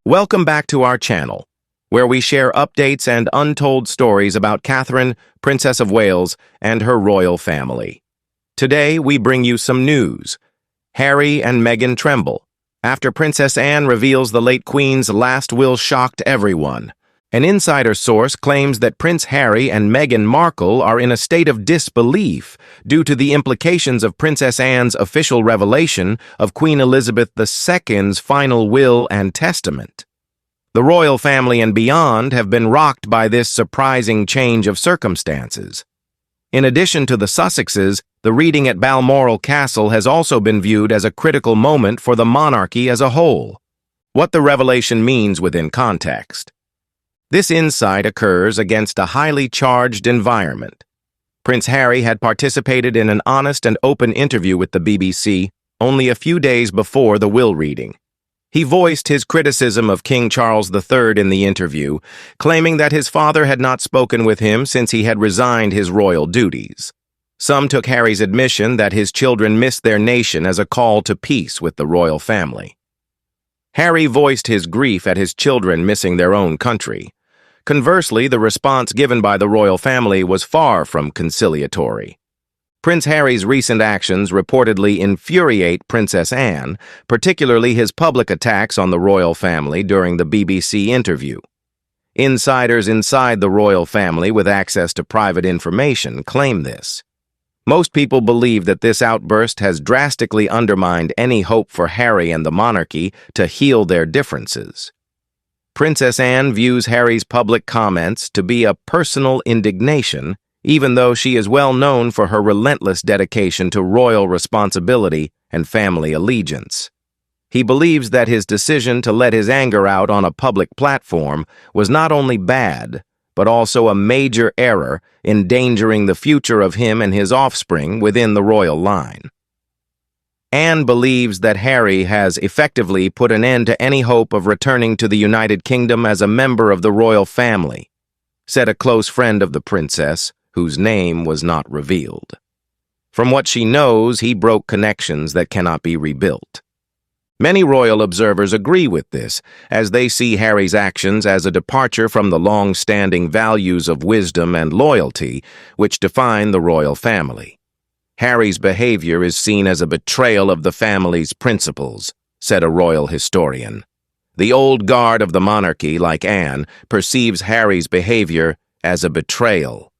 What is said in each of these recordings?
Welcome back to our channel, where we share updates and untold stories about Catherine, Princess of Wales, and her royal family. Today, we bring you some news. Harry and Meghan Tremble. After Princess Anne reveals the late Queen's last will shocked everyone. An insider source claims that Prince Harry and Meghan Markle are in a state of disbelief due to the implications of Princess Anne's official revelation of Queen Elizabeth II's final will and testament. The royal family and beyond have been rocked by this surprising change of circumstances. In addition to the Sussexes, the reading at Balmoral Castle has also been viewed as a critical moment for the monarchy as a whole. What the revelation means within context. This insight occurs against a highly charged environment. Prince Harry had participated in an honest and open interview with the BBC only a few days before the will reading. He voiced his criticism of King Charles III in the interview, claiming that his father had not spoken with him since he had resigned his royal duties. Some took Harry's admission that his children missed their nation as a call to peace with the royal family. Harry voiced his grief at his children missing their own country. Conversely, the response given by the royal family was far from conciliatory. Prince Harry's recent actions reportedly infuriate Princess Anne, particularly his public attacks on the royal family during the BBC interview. Insiders inside the royal family with access to private information claim this. Most people believe that this outburst has drastically undermined any hope for Harry and the monarchy to heal their differences. Princess Anne views Harry's public comments to be a personal indignation, even though she is well known for her relentless dedication to royal responsibility and family allegiance. He believes that his decision to let his anger out on a public platform was not only bad, but also a major error, endangering the future of him and his offspring within the royal line. Anne believes that Harry has effectively put an end to any hope of returning to the United Kingdom as a member of the royal family, said a close friend of the princess, whose name was not revealed. From what she knows, he broke connections that cannot be rebuilt. Many royal observers agree with this, as they see Harry's actions as a departure from the long-standing values of wisdom and loyalty which define the royal family. Harry's behavior is seen as a betrayal of the family's principles, said a royal historian. The old guard of the monarchy, like Anne, perceives Harry's behavior as a betrayal.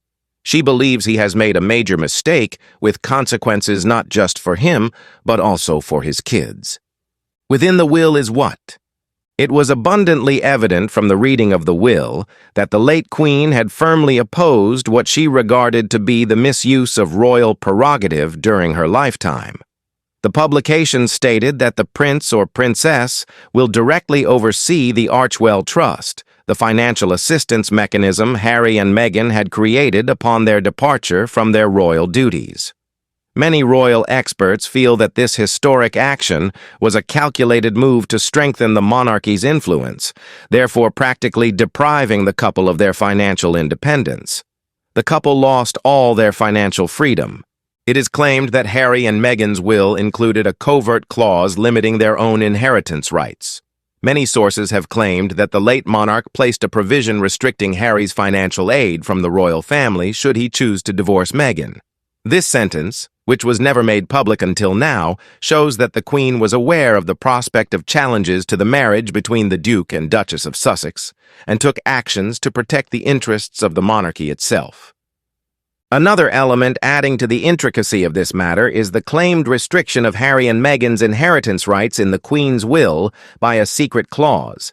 She believes he has made a major mistake with consequences not just for him, but also for his kids. Within the will is what? It was abundantly evident from the reading of the will that the late Queen had firmly opposed what she regarded to be the misuse of royal prerogative during her lifetime. The publication stated that the prince or princess will directly oversee the Archwell Trust, the financial assistance mechanism Harry and Meghan had created upon their departure from their royal duties. Many royal experts feel that this historic action was a calculated move to strengthen the monarchy's influence, therefore practically depriving the couple of their financial independence. The couple lost all their financial freedom. It is claimed that Harry and Meghan's will included a covert clause limiting their own inheritance rights. Many sources have claimed that the late monarch placed a provision restricting Harry's financial aid from the royal family should he choose to divorce Meghan. This sentence, which was never made public until now, shows that the Queen was aware of the prospect of challenges to the marriage between the Duke and Duchess of Sussex, and took actions to protect the interests of the monarchy itself. Another element adding to the intricacy of this matter is the claimed restriction of Harry and Meghan's inheritance rights in the Queen's will by a secret clause.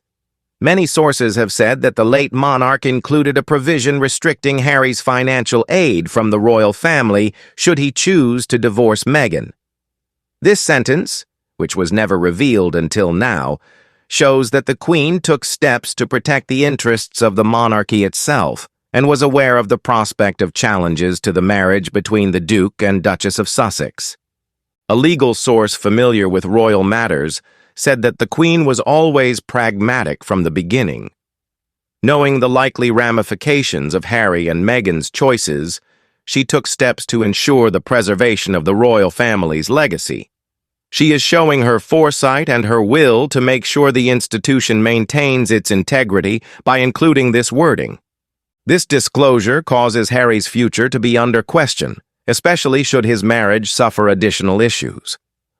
Many sources have said that the late monarch included a provision restricting Harry's financial aid from the royal family should he choose to divorce Meghan. This sentence, which was never revealed until now, shows that the Queen took steps to protect the interests of the monarchy itself and was aware of the prospect of challenges to the marriage between the Duke and Duchess of Sussex. A legal source familiar with royal matters said that the Queen was always pragmatic from the beginning. Knowing the likely ramifications of Harry and Meghan's choices, she took steps to ensure the preservation of the royal family's legacy. She is showing her foresight and her will to make sure the institution maintains its integrity by including this wording. This disclosure causes Harry's future to be under question, especially should his marriage suffer additional issues.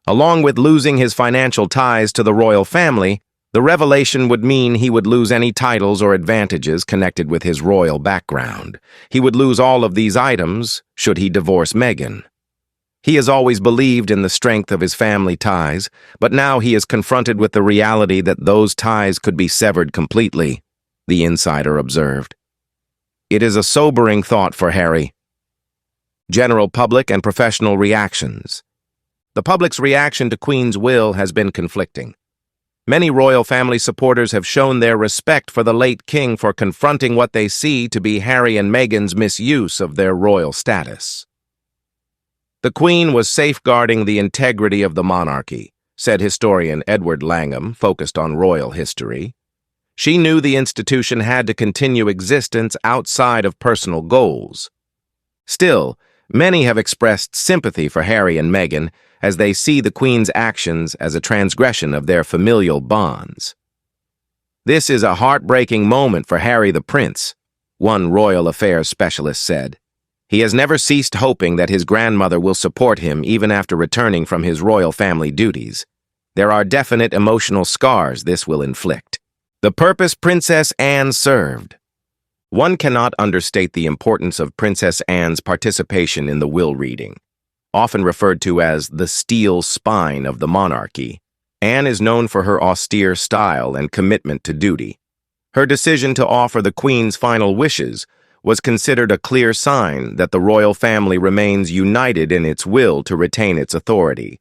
Along with losing his financial ties to the royal family, the revelation would mean he would lose any titles or advantages connected with his royal background. He would lose all of these items should he divorce Meghan. He has always believed in the strength of his family ties, but now he is confronted with the reality that those ties could be severed completely, the insider observed. It is a sobering thought for Harry. General public and professional reactions. The public's reaction to Queen's will has been conflicting. Many royal family supporters have shown their respect for the late king for confronting what they see to be Harry and Meghan's misuse of their royal status. The Queen was safeguarding the integrity of the monarchy, said historian Edward Langham, focused on royal history. She knew the institution had to continue existence outside of personal goals. Still, many have expressed sympathy for Harry and Meghan as they see the Queen's actions as a transgression of their familial bonds. This is a heartbreaking moment for Harry the Prince, one royal affairs specialist said. He has never ceased hoping that his grandmother will support him even after returning from his royal family duties. There are definite emotional scars this will inflict. The purpose Princess Anne served. One cannot understate the importance of Princess Anne's participation in the will reading. Often referred to as the steel spine of the monarchy, Anne is known for her austere style and commitment to duty. Her decision to offer the Queen's final wishes was considered a clear sign that the royal family remains united in its will to retain its authority.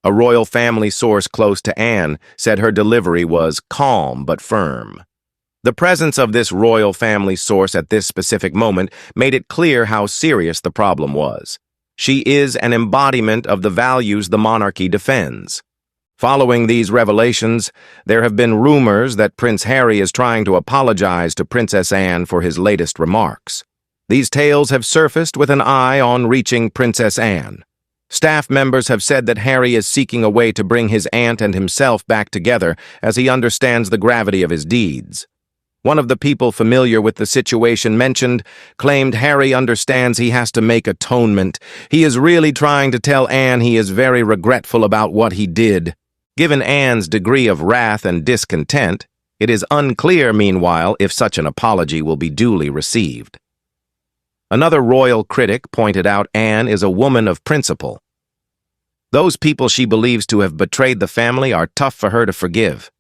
A royal family source close to Anne said her delivery was calm but firm. The presence of this royal family source at this specific moment made it clear how serious the problem was. She is an embodiment of the values the monarchy defends. Following these revelations, there have been rumors that Prince Harry is trying to apologize to Princess Anne for his latest remarks. These tales have surfaced with an eye on reaching Princess Anne. Staff members have said that Harry is seeking a way to bring his aunt and himself back together as he understands the gravity of his deeds. One of the people familiar with the situation mentioned claimed Harry understands he has to make atonement. He is really trying to tell Anne he is very regretful about what he did. Given Anne's degree of wrath and discontent, it is unclear, meanwhile, if such an apology will be duly received. Another royal critic pointed out Anne is a woman of principle. Those people she believes to have betrayed the family are tough for her to forgive.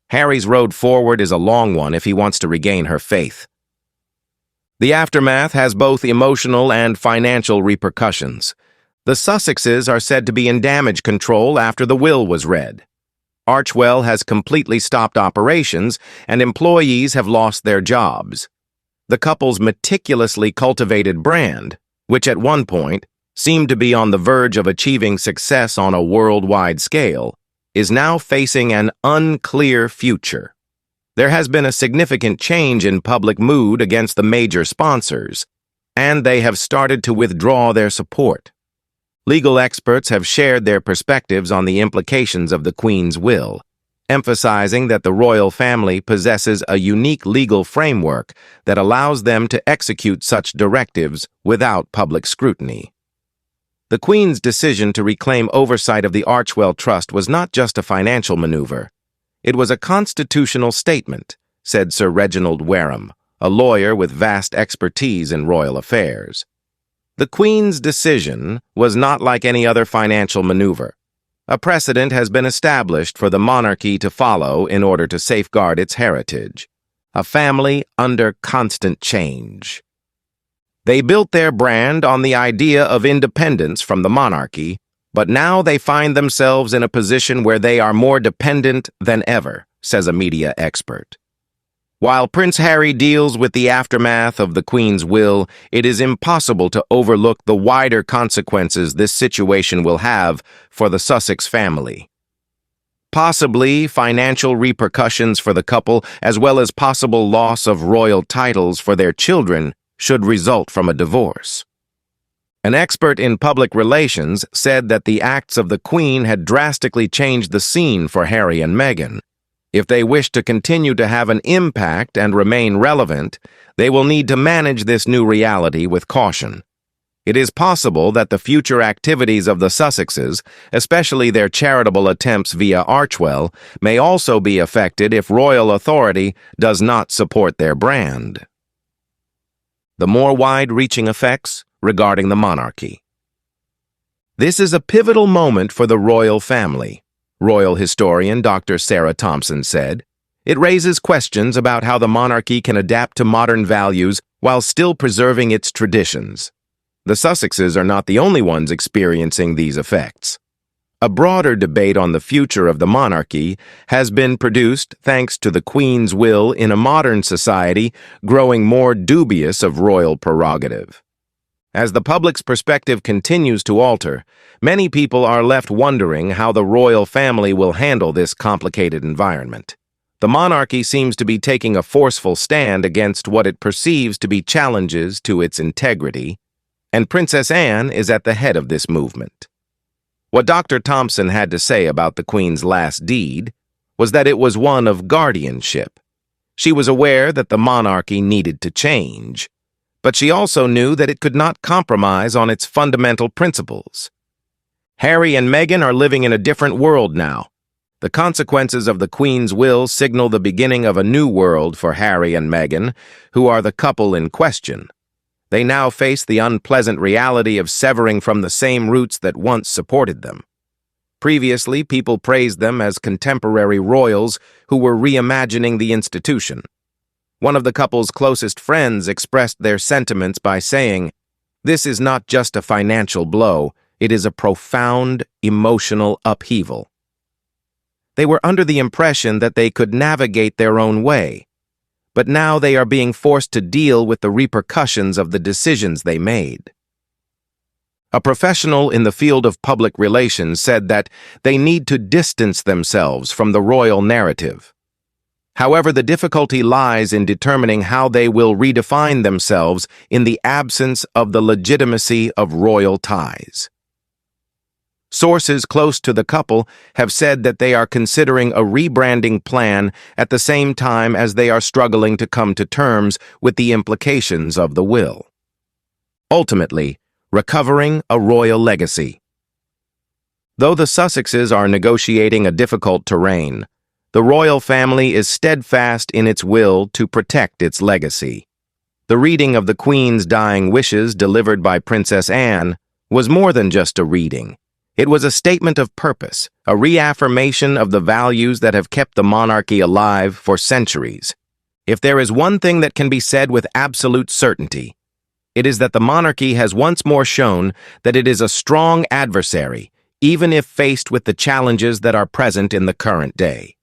Harry's road forward is a long one if he wants to regain her faith. The aftermath has both emotional and financial repercussions. The Sussexes are said to be in damage control after the will was read. Archwell has completely stopped operations, and employees have lost their jobs. The couple's meticulously cultivated brand, which at one point seemed to be on the verge of achieving success on a worldwide scale, is now facing an unclear future. There has been a significant change in public mood against the major sponsors, and they have started to withdraw their support. Legal experts have shared their perspectives on the implications of the Queen's will, emphasizing that the royal family possesses a unique legal framework that allows them to execute such directives without public scrutiny. The Queen's decision to reclaim oversight of the Archwell Trust was not just a financial maneuver. It was a constitutional statement, said Sir Reginald Wareham, a lawyer with vast expertise in royal affairs. The Queen's decision was not like any other financial maneuver. A precedent has been established for the monarchy to follow in order to safeguard its heritage. A family under constant change. They built their brand on the idea of independence from the monarchy, but now they find themselves in a position where they are more dependent than ever, says a media expert. While Prince Harry deals with the aftermath of the Queen's will, it is impossible to overlook the wider consequences this situation will have for the Sussex family. Possibly financial repercussions for the couple, as well as possible loss of royal titles for their children, should result from a divorce. An expert in public relations said that the acts of the Queen had drastically changed the scene for Harry and Meghan. If they wish to continue to have an impact and remain relevant, they will need to manage this new reality with caution. It is possible that the future activities of the Sussexes, especially their charitable attempts via Archwell, may also be affected if royal authority does not support their brand. The more wide-reaching effects regarding the monarchy. This is a pivotal moment for the royal family, royal historian Dr. Sarah Thompson said. It raises questions about how the monarchy can adapt to modern values while still preserving its traditions. The Sussexes are not the only ones experiencing these effects. A broader debate on the future of the monarchy has been produced thanks to the Queen's will in a modern society growing more dubious of royal prerogative. As the public's perspective continues to alter, many people are left wondering how the royal family will handle this complicated environment. The monarchy seems to be taking a forceful stand against what it perceives to be challenges to its integrity, and Princess Anne is at the head of this movement. What Dr. Thompson had to say about the Queen's last deed was that it was one of guardianship. She was aware that the monarchy needed to change, but she also knew that it could not compromise on its fundamental principles. Harry and Meghan are living in a different world now. The consequences of the Queen's will signal the beginning of a new world for Harry and Meghan, who are the couple in question. They now face the unpleasant reality of severing from the same roots that once supported them. Previously, people praised them as contemporary royals who were reimagining the institution. One of the couple's closest friends expressed their sentiments by saying, "This is not just a financial blow, it is a profound emotional upheaval." They were under the impression that they could navigate their own way, but now they are being forced to deal with the repercussions of the decisions they made. A professional in the field of public relations said that they need to distance themselves from the royal narrative. However, the difficulty lies in determining how they will redefine themselves in the absence of the legitimacy of royal ties. Sources close to the couple have said that they are considering a rebranding plan at the same time as they are struggling to come to terms with the implications of the will. Ultimately, recovering a royal legacy. Though the Sussexes are negotiating a difficult terrain, the royal family is steadfast in its will to protect its legacy. The reading of the Queen's dying wishes delivered by Princess Anne was more than just a reading. It was a statement of purpose, a reaffirmation of the values that have kept the monarchy alive for centuries. If there is one thing that can be said with absolute certainty, it is that the monarchy has once more shown that it is a strong adversary, even if faced with the challenges that are present in the current day.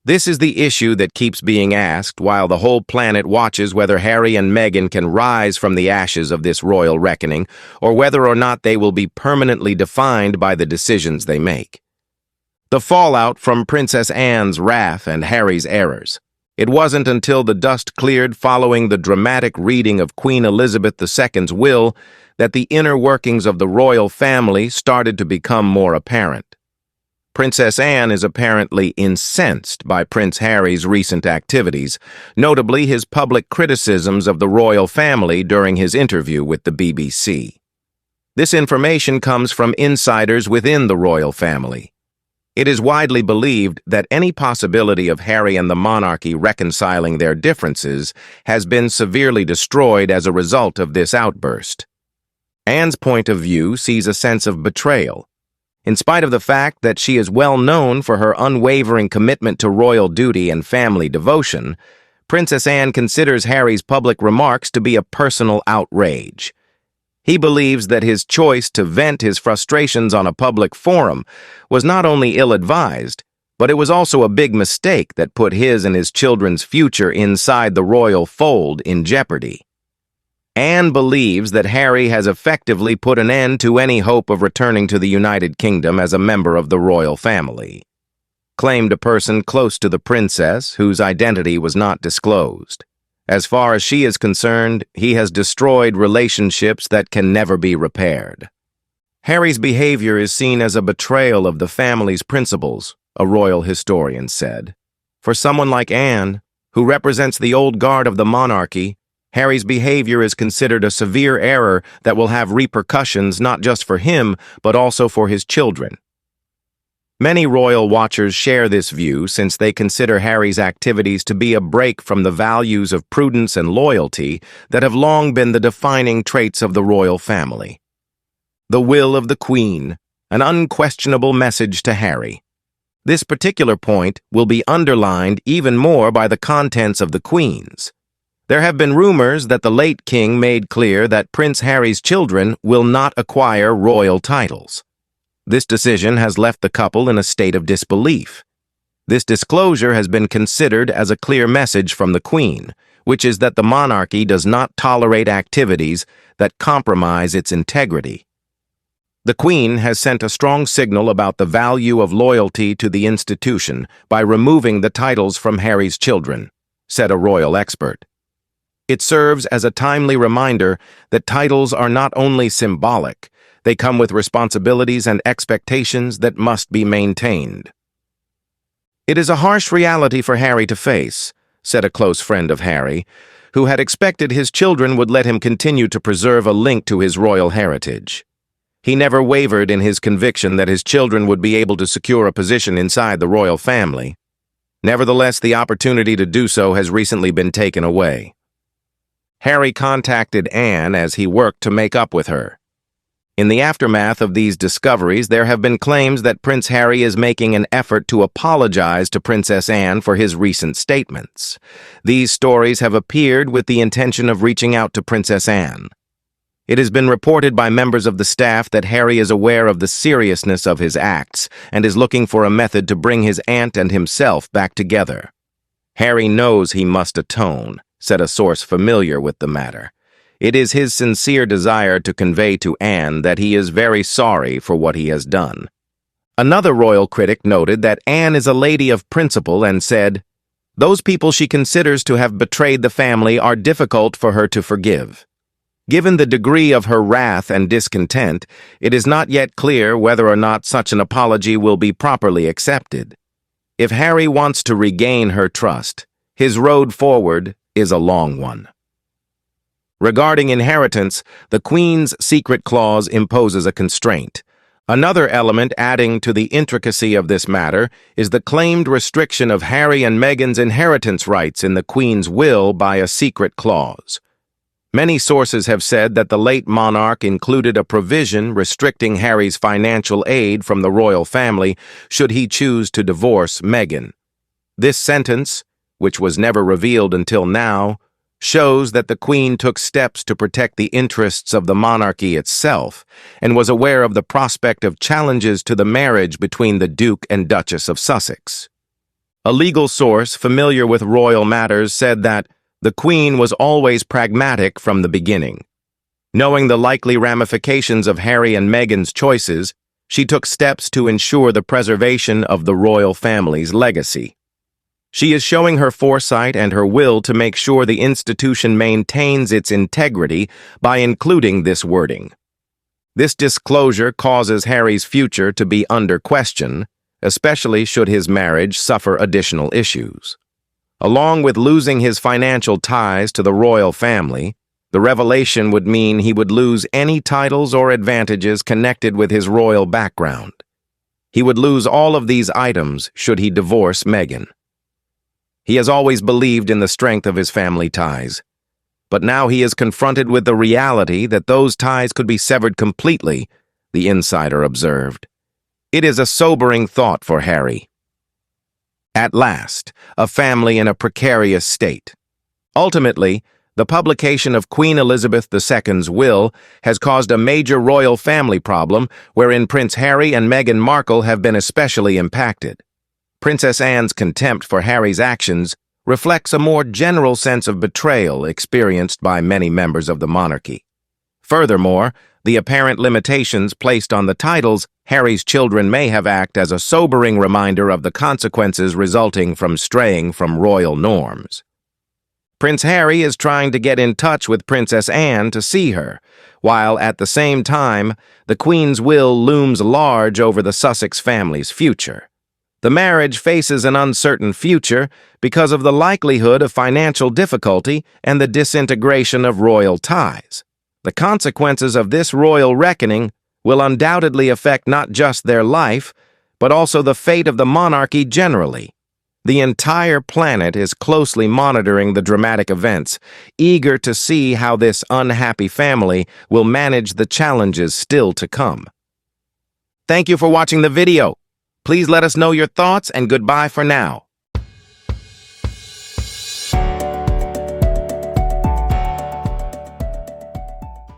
This is the issue that keeps being asked while the whole planet watches whether Harry and Meghan can rise from the ashes of this royal reckoning or whether or not they will be permanently defined by the decisions they make. The fallout from Princess Anne's wrath and Harry's errors. It wasn't until the dust cleared following the dramatic reading of Queen Elizabeth II's will that the inner workings of the royal family started to become more apparent. Princess Anne is apparently incensed by Prince Harry's recent activities, notably his public criticisms of the royal family during his interview with the BBC. This information comes from insiders within the royal family. It is widely believed that any possibility of Harry and the monarchy reconciling their differences has been severely destroyed as a result of this outburst. Anne's point of view sees a sense of betrayal. In spite of the fact that she is well known for her unwavering commitment to royal duty and family devotion, Princess Anne considers Harry's public remarks to be a personal outrage. He believes that his choice to vent his frustrations on a public forum was not only ill-advised, but it was also a big mistake that put his and his children's future inside the royal fold in jeopardy. Anne believes that Harry has effectively put an end to any hope of returning to the United Kingdom as a member of the royal family, claimed a person close to the princess whose identity was not disclosed. As far as she is concerned, he has destroyed relationships that can never be repaired. Harry's behavior is seen as a betrayal of the family's principles, a royal historian said. For someone like Anne, who represents the old guard of the monarchy, Harry's behavior is considered a severe error that will have repercussions not just for him, but also for his children. Many royal watchers share this view since they consider Harry's activities to be a break from the values of prudence and loyalty that have long been the defining traits of the royal family. The will of the Queen, an unquestionable message to Harry. This particular point will be underlined even more by the contents of the Queen's. There have been rumors that the late king made clear that Prince Harry's children will not acquire royal titles. This decision has left the couple in a state of disbelief. This disclosure has been considered as a clear message from the Queen, which is that the monarchy does not tolerate activities that compromise its integrity. The Queen has sent a strong signal about the value of loyalty to the institution by removing the titles from Harry's children, said a royal expert. It serves as a timely reminder that titles are not only symbolic, they come with responsibilities and expectations that must be maintained. It is a harsh reality for Harry to face, said a close friend of Harry, who had expected his children would let him continue to preserve a link to his royal heritage. He never wavered in his conviction that his children would be able to secure a position inside the royal family. Nevertheless, the opportunity to do so has recently been taken away. Harry contacted Anne as he worked to make up with her. In the aftermath of these discoveries, there have been claims that Prince Harry is making an effort to apologize to Princess Anne for his recent statements. These stories have appeared with the intention of reaching out to Princess Anne. It has been reported by members of the staff that Harry is aware of the seriousness of his acts and is looking for a method to bring his aunt and himself back together. Harry knows he must atone, said a source familiar with the matter. It is his sincere desire to convey to Anne that he is very sorry for what he has done. Another royal critic noted that Anne is a lady of principle and said, "Those people she considers to have betrayed the family are difficult for her to forgive." Given the degree of her wrath and discontent, it is not yet clear whether or not such an apology will be properly accepted. If Harry wants to regain her trust, his road forward is a long one. Regarding inheritance, the Queen's secret clause imposes a constraint. Another element adding to the intricacy of this matter is the claimed restriction of Harry and Meghan's inheritance rights in the Queen's will by a secret clause. Many sources have said that the late monarch included a provision restricting Harry's financial aid from the royal family should he choose to divorce Meghan. This sentence, which was never revealed until now, shows that the Queen took steps to protect the interests of the monarchy itself and was aware of the prospect of challenges to the marriage between the Duke and Duchess of Sussex. A legal source familiar with royal matters said that the Queen was always pragmatic from the beginning. Knowing the likely ramifications of Harry and Meghan's choices, she took steps to ensure the preservation of the royal family's legacy. She is showing her foresight and her will to make sure the institution maintains its integrity by including this wording. This disclosure causes Harry's future to be under question, especially should his marriage suffer additional issues. Along with losing his financial ties to the royal family, the revelation would mean he would lose any titles or advantages connected with his royal background. He would lose all of these items should he divorce Meghan. He has always believed in the strength of his family ties, but now he is confronted with the reality that those ties could be severed completely, the insider observed. It is a sobering thought for Harry. At last, a family in a precarious state. Ultimately, the publication of Queen Elizabeth II's will has caused a major royal family problem wherein Prince Harry and Meghan Markle have been especially impacted. Princess Anne's contempt for Harry's actions reflects a more general sense of betrayal experienced by many members of the monarchy. Furthermore, the apparent limitations placed on the titles Harry's children may have act as a sobering reminder of the consequences resulting from straying from royal norms. Prince Harry is trying to get in touch with Princess Anne to see her, while at the same time, the Queen's will looms large over the Sussex family's future. The marriage faces an uncertain future because of the likelihood of financial difficulty and the disintegration of royal ties. The consequences of this royal reckoning will undoubtedly affect not just their life, but also the fate of the monarchy generally. The entire planet is closely monitoring the dramatic events, eager to see how this unhappy family will manage the challenges still to come. Thank you for watching the video. Please let us know your thoughts and goodbye for now.